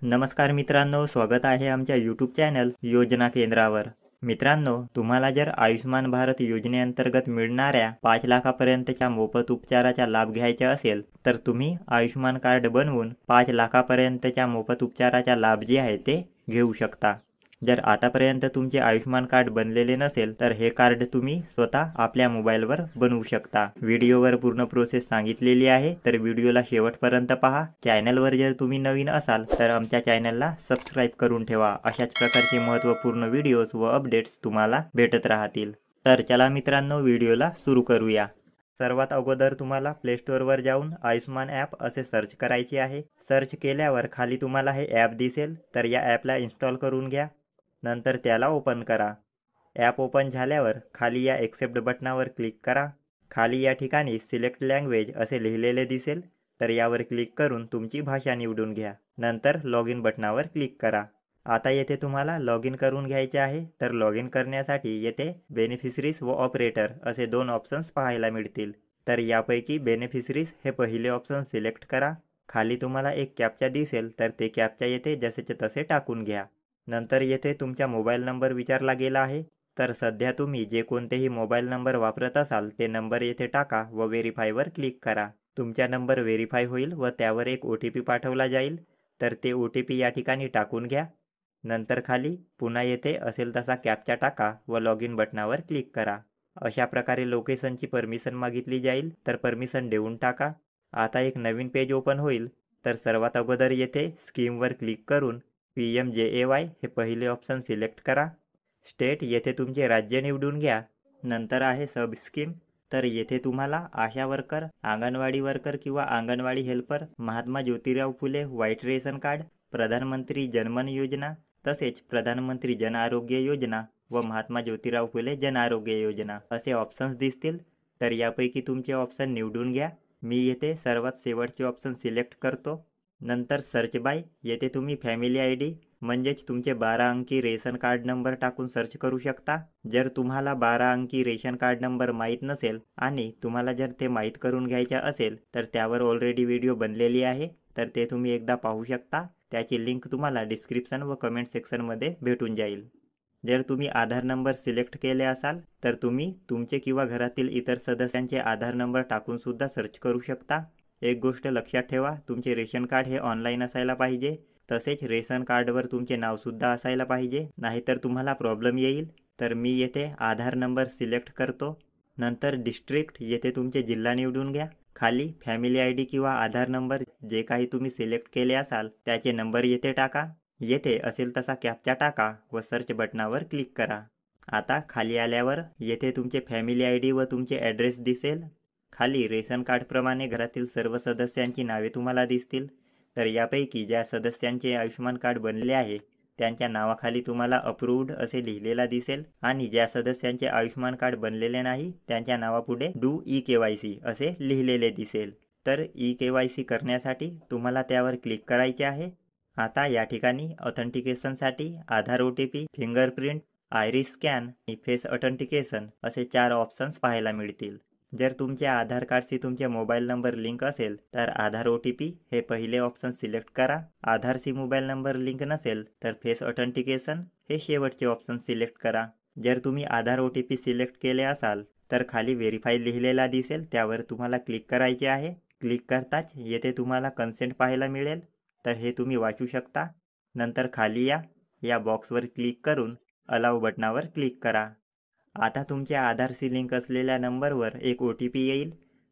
नमस्कार मित्रांनो, स्वागत आहे आमच्या यूट्यूब चॅनल योजना केंद्रावर। मित्रांनो, तुम्हाला जर आयुष्मान भारत योजनेअंतर्गत मिळणाऱ्या 5 लाखापर्यंतच्या मोफत उपचाराचा लाभ घ्यायचा असेल तर तुम्ही आयुष्मान कार्ड बनवून 5 लाखापर्यंतच्या मोफत उपचाराचा लाभ जे आहे ते घेऊ शकता। जर आतापर्यंत तुमचे आयुष्मान कार्ड बनलेले नसेल तर हे कार्ड तुम्ही स्वतः आपल्या मोबाईलवर बनवू शकता। व्हिडिओवर पूर्ण प्रोसेस सांगितलेली आहे, तर व्हिडिओला शेवटपर्यंत पहा। चॅनलवर जर तुम्ही नवीन असाल तर आमच्या चॅनलला सबस्क्राइब करून ठेवा। अशाच प्रकारचे महत्त्वपूर्ण व्हिडिओज व अपडेट्स तुम्हाला भेटत राहतील। तर चला मित्रांनो, व्हिडिओला सुरू करूया। सर्वात अगोदर तुम्हाला प्ले स्टोअरवर जाऊन आयुष्मान ॲप असे सर्च करायचे आहे। सर्च केल्यावर खाली तुम्हाला हे ॲप दिसेल, तर या ॲपला इन्स्टॉल करून घ्या। नंतर त्याला ओपन करा। ॲप ओपन झाल्यावर खाली या एक्सेप्ट बटनावर क्लिक करा। खाली या ठिकाणी सिलेक्ट लँग्वेज असे लिहिलेले दिसेल, तर यावर क्लिक करून तुमची भाषा निवडून घ्या। नंतर लॉग इन बटनावर क्लिक करा। आता येथे तुम्हाला लॉग इन करून घ्यायचे आहे, तर लॉग इन करण्यासाठी येथे बेनिफिशरीज व ऑपरेटर असे 2 ऑप्शन्स पाहायला मिळतील। तर यापैकी बेनिफिशरीज हे पहिले ऑप्शन सिलेक्ट करा। खाली तुम्हाला एक कॅप्चा दिसेल, तर ते कॅप्चा येथे जसेचे तसे टाकून घ्या। नंतर येथे तुमचा मोबाईल नंबर विचारला गेला आहे, तर सध्या तुम्ही जे कोणतेही मोबाईल नंबर वापरत असाल ते नंबर येथे टाका व व्हेरीफायवर क्लिक करा। तुमचा नंबर व्हेरीफाय होईल व त्यावर एक OTP पाठवला जाईल, तर ते OTP या ठिकाणी टाकून घ्या। नंतर खाली पुन्हा येथे असेल तसा कॅप्चा टाका व लॉग इन बटनावर क्लिक करा। अशा प्रकारे लोकेशनची परमिशन मागितली जाईल, तर परमिशन देऊन टाका। आता एक नवीन पेज ओपन होईल, तर सर्वात अगोदर येथे स्कीमवर क्लिक करून PMJAY हे पहिले ऑप्शन सिलेक्ट करा। स्टेट येथे तुमचे राज्य निवडून घ्या। नंतर आहे सब स्कीम, तर येथे तुम्हाला आशा वर्कर, अंगणवाडी वर्कर किंवा anganwadi helper, Mahatma Jyotirao Phule white ration card, प्रधानमंत्री जनमन योजना, तसेच प्रधानमंत्री जन आरोग्य योजना व महात्मा ज्योतिराव फुले जन आरोग्य योजना असे ऑप्शन्स दिसतील, तर यापैकी तुमचे ऑप्शन निवडून घ्या। मी येथे सर्वात शेवटचे ऑप्शन सिलेक्ट करतो। नंतर सर्च बाय येथे तुम्ही फॅमिली ID म्हणजेच तुमचे 12 अंकी रेशन कार्ड नंबर टाकून सर्च करू शकता। जर तुम्हाला 12 अंकी रेशन कार्ड नंबर माहीत नसेल आणि तुम्हाला जर ते माहीत करून घ्यायचे असेल, तर त्यावर ऑलरेडी व्हिडिओ बनलेली आहे, तर ते तुम्ही एकदा पाहू शकता। त्याची लिंक तुम्हाला डिस्क्रिप्शन व कमेंट सेक्शनमध्ये भेटून जाईल। जर तुम्ही आधार नंबर सिलेक्ट केले असाल, तर तुम्ही तुमचे किंवा घरातील इतर सदस्यांचे आधार नंबर टाकून सुद्धा सर्च करू शकता। एक गोष्ट लक्षात ठेवा, तुमचे रेशन कार्ड हे ऑनलाईन असायला पाहिजे, तसेच रेशन कार्डवर तुमचे नावसुद्धा असायला पाहिजे, नाहीतर तुम्हाला प्रॉब्लेम येईल। तर मी येथे आधार नंबर सिलेक्ट करतो। नंतर डिस्ट्रिक्ट येथे तुमचे जिल्हा निवडून घ्या। खाली फॅमिली ID किंवा आधार नंबर जे काही तुम्ही सिलेक्ट केले असाल त्याचे नंबर येथे टाका। येथे असेल तसा कॅप्चा टाका व सर्च बटनावर क्लिक करा। आता खाली आल्यावर येथे तुमचे फॅमिली ID व तुमचे ॲड्रेस दिसेल। खाली रेशन कार्डप्रमाणे घरातील सर्व सदस्यांची नावे तुम्हाला दिसतील, तर यापैकी ज्या सदस्यांचे आयुष्मान कार्ड बनले आहे त्यांच्या नावाखाली तुम्हाला अप्रूव्ड असे लिहिलेला दिसेल, आणि ज्या सदस्यांचे आयुष्मान कार्ड बनलेले नाही त्यांच्या नावापुढे डू EKYC असे लिहिलेले दिसेल। तर EKYC करण्यासाठी तुम्हाला त्यावर क्लिक करायचे आहे। आता या ठिकाणी ऑथेंटिकेशनसाठी आधार OTP, फिंगरप्रिंट, आयरिस स्कॅन आणि फेस ऑथेंटिकेशन असे 4 ऑप्शन्स पाहायला मिळतील। जर तुमच्या आधार कार्डशी तुमचे मोबाईल नंबर लिंक असेल तर आधार OTP हे पहिले ऑप्शन सिलेक्ट करा। आधारशी मोबाईल नंबर लिंक नसेल तर फेस ऑथेंटिकेशन हे शेवटचे ऑप्शन सिलेक्ट करा। जर तुम्ही आधार OTP सिलेक्ट केले असाल तर खाली व्हेरीफाय लिहिलेला दिसेल, त्यावर तुम्हाला क्लिक करायचे आहे। क्लिक करताच येथे तुम्हाला कन्सेंट पाहायला मिळेल, तर हे तुम्ही वाचू शकता। नंतर खाली या बॉक्सवर क्लिक करून अलाउ बटनावर क्लिक करा। आता तुमच्या आधारशी लिंक असलेल्या नंबरवर एक OTP येईल,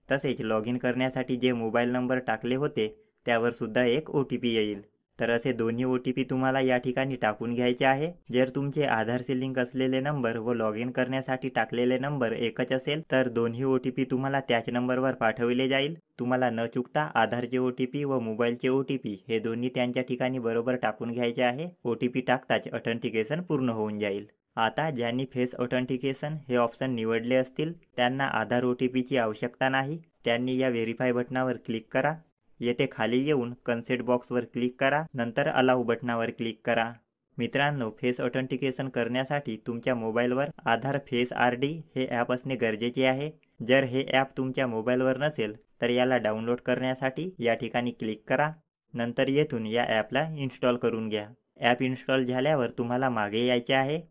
तसेच लॉग इन करण्यासाठी जे मोबाईल नंबर टाकले होते त्यावर सुद्धा एक OTP येईल। तर असे दोन्ही OTP तुम्हाला या ठिकाणी टाकून घ्यायचे आहे। जर तुमचे आधारशी लिंक असलेले नंबर व लॉग इन करण्यासाठी टाकलेले नंबर एकच असेल तर दोन्ही OTP तुम्हाला त्याच नंबरवर पाठवले जाईल। तुम्हाला न चुकता आधारचे OTP व मोबाईलचे OTP हे दोन्ही त्यांच्या ठिकाणी बरोबर टाकून घ्यायचे आहे। OTP टाकताच ऑथेंटिकेशन पूर्ण होऊन जाईल। आता ज्यांनी फेस ऑथेंटिकेशन हे ऑप्शन निवडले असतील त्यांना आधार OTPची आवश्यकता नाही। त्यांनी या व्हेरीफाय बटनावर क्लिक करा। येथे खाली येऊन कन्सेंट बॉक्सवर क्लिक करा, नंतर अलाउ बटनावर क्लिक करा। मित्रांनो, फेस ऑथेंटिकेशन करण्यासाठी तुमच्या मोबाईलवर आधार फेस RD हे ॲप असणे गरजेचे आहे। जर हे ॲप तुमच्या मोबाईलवर नसेल तर याला डाउनलोड करण्यासाठी या ठिकाणी क्लिक करा। नंतर येथून या ॲपला इन्स्टॉल करून घ्या। ॲप इन्स्टॉल झाल्यावर तुम्हाला मागे यायचे आहे।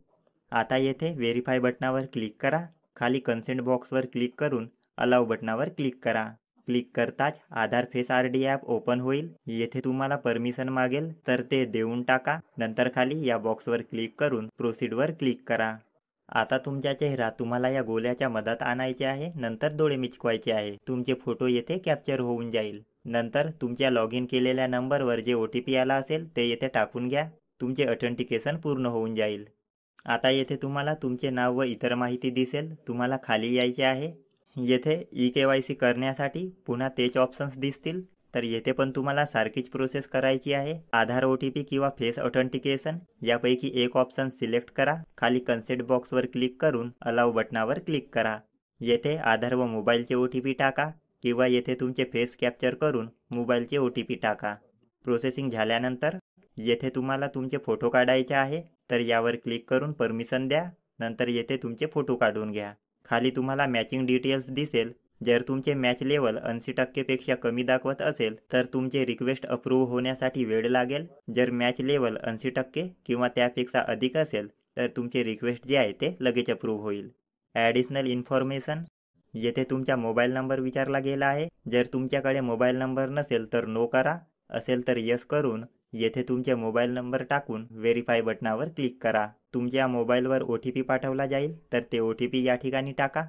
आता येथे व्हेरीफाय बटनावर क्लिक करा। खाली कन्सेंट बॉक्सवर क्लिक करून अलाउ बटनावर क्लिक करा। क्लिक करताच आधार फेस आरडी ॲप ओपन होईल। येथे तुम्हाला परमिशन मागेल तर ते देऊन टाका। नंतर खाली या बॉक्सवर क्लिक करून प्रोसीडवर क्लिक करा। आता तुमचा चेहरा तुम्हाला या गोल्याच्या मधात आणायचे आहे। नंतर डोळे मिचकवायचे आहे। तुमचे फोटो येथे कॅप्चर होऊन जाईल। नंतर तुमच्या लॉग इन केलेल्या नंबरवर जे OTP आला असेल ते येथे टाकून घ्या। तुमचे ऑथेंटिकेशन पूर्ण होऊन जाईल। आता येथे तुम्हाला तुमचे नाव व इतर माहिती दिसेल। तुम्हाला खाली यायचे आहे। येथे eKYC करण्यासाठी पुन्हा तेच ऑप्शन्स दिसतील। तर येथे पण तुम्हाला सारखीच प्रोसेस करायची आहे। आधार OTP किंवा फेस ऑथेंटिकेशन यापैकी एक ऑप्शन सिलेक्ट करा। खाली कन्सेंट बॉक्सवर क्लिक करून अलाउ बटनावर क्लिक करा। येथे आधार व मोबाईलचे OTP टाका किंवा येथे तुमचे फेस कॅप्चर करून मोबाईलचे OTP टाका। प्रोसेसिंग झाल्यानंतर येथे तुम्हाला तुमचे फोटो काढायचे आहे। तर यावर क्लिक करून परमिशन द्या। नंतर येथे तुमचे फोटो काढून घ्या। खाली तुम्हाला मॅचिंग डिटेल्स दिसेल। जर तुमचे मॅच लेवल 80% पेक्षा कमी दाखवत असेल तर तुमचे रिक्वेस्ट अप्रूव्ह होण्यासाठी वेळ लागेल। जर मॅच लेवल 80% किंवा त्यापेक्षा अधिक असेल तर तुमचे रिक्वेस्ट जे आहे ते लगेच अप्रूव्ह होईल। ॲडिशनल इन्फॉर्मेशन येथे तुमचा मोबाईल नंबर विचारला गेला आहे। जर तुमच्याकडे मोबाईल नंबर नसेल तर नो करा, असेल तर यस करून येथे तुमचे मोबाईल नंबर टाकून व्हेरीफाय बटनावर क्लिक करा। तुमच्या मोबाईलवर OTP पाठवला जाईल तर ते OTP या ठिकाणी टाका।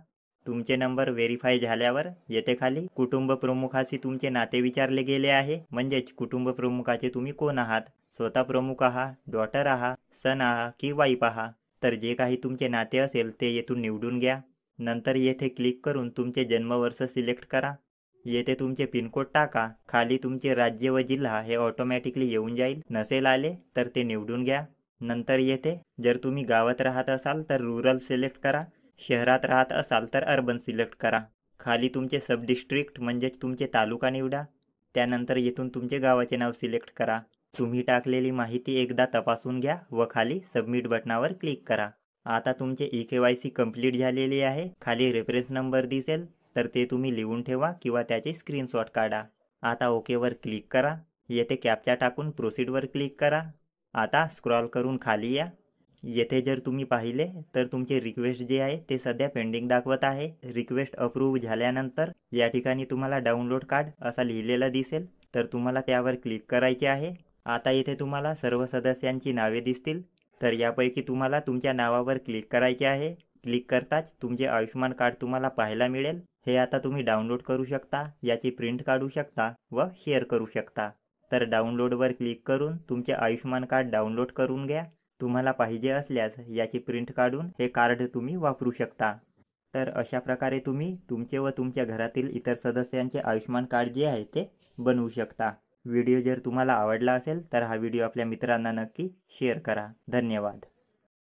तुमचे नंबर व्हेरीफाय झाल्यावर येथे खाली कुटुंब प्रमुखाशी तुमचे नाते विचारले गेले आहे। म्हणजेच कुटुंब प्रमुखाचे तुम्ही कोण आहात, स्वतः प्रमुख आहात, डॉटर आहात, सन आहात की वाईफ आहात। तर जे काही तुमचे नाते असेल ते येथून निवडून घ्या। नंतर येथे क्लिक करून तुमचे जन्मवर्ष सिलेक्ट करा। येथे तुमचे पिनकोड टाका। खाली तुमचे राज्य व जिल्हा हे ऑटोमॅटिकली येऊन जाईल। नसेल आले तर ते निवडून घ्या। नंतर येथे जर तुम्ही गावात राहत असाल तर रुरल सिलेक्ट करा, शहरात राहत असाल तर अर्बन सिलेक्ट करा। खाली तुमचे सब डिस्ट्रिक्ट म्हणजेच तुमचे तालुका निवडा। त्यानंतर येथून तुमचे गावाचे नाव सिलेक्ट करा। तुम्ही टाकलेली माहिती एकदा तपासून घ्या व खाली सबमिट बटनावर क्लिक करा। आता तुमचे eKYC कंप्लीट झालेले आहे। खाली रेफरन्स नंबर दिसेल तर ते तुम्ही लिहून ठेवा किंवा त्याचे स्क्रीनशॉट काढा। आता ओकेवर क्लिक करा। येथे कॅप्चा टाकून प्रोसीडवर क्लिक करा। आता स्क्रॉल करून खाली या। येथे जर तुम्ही पाहिले तर तुमचे रिक्वेस्ट जे आहे ते सध्या पेंडिंग दाखवत आहे। रिक्वेस्ट अप्रूव्ह झाल्यानंतर या ठिकाणी तुम्हाला डाउनलोड कार्ड असा लिहिलेला दिसेल तर तुम्हाला त्यावर क्लिक करायचे आहे। आता येथे तुम्हाला सर्व सदस्यांची नावे दिसतील। तर यापैकी तुम्हाला तुमच्या नावावर क्लिक करायचे आहे। क्लिक करताच तुमचे आयुष्यमान कार्ड तुम्हाला पाहायला मिळेल। हे आता तुम्ही डाउनलोड करू शकता, याची प्रिंट काढू शकता व शेअर करू शकता। तर डाउनलोडवर क्लिक करून तुमचे आयुष्यमान कार्ड डाउनलोड करून घ्या। तुम्हाला पाहिजे असल्यास याची प्रिंट काढून हे कार्ड तुम्ही वापरू शकता। तर अशा प्रकारे तुम्ही तुमचे व तुमच्या घरातील इतर सदस्यांचे आयुष्यमान कार्ड जे आहे ते बनवू शकता। व्हिडिओ जर तुम्हाला आवडला असेल तर हा व्हिडिओ आपल्या मित्रांना नक्की शेअर करा। धन्यवाद।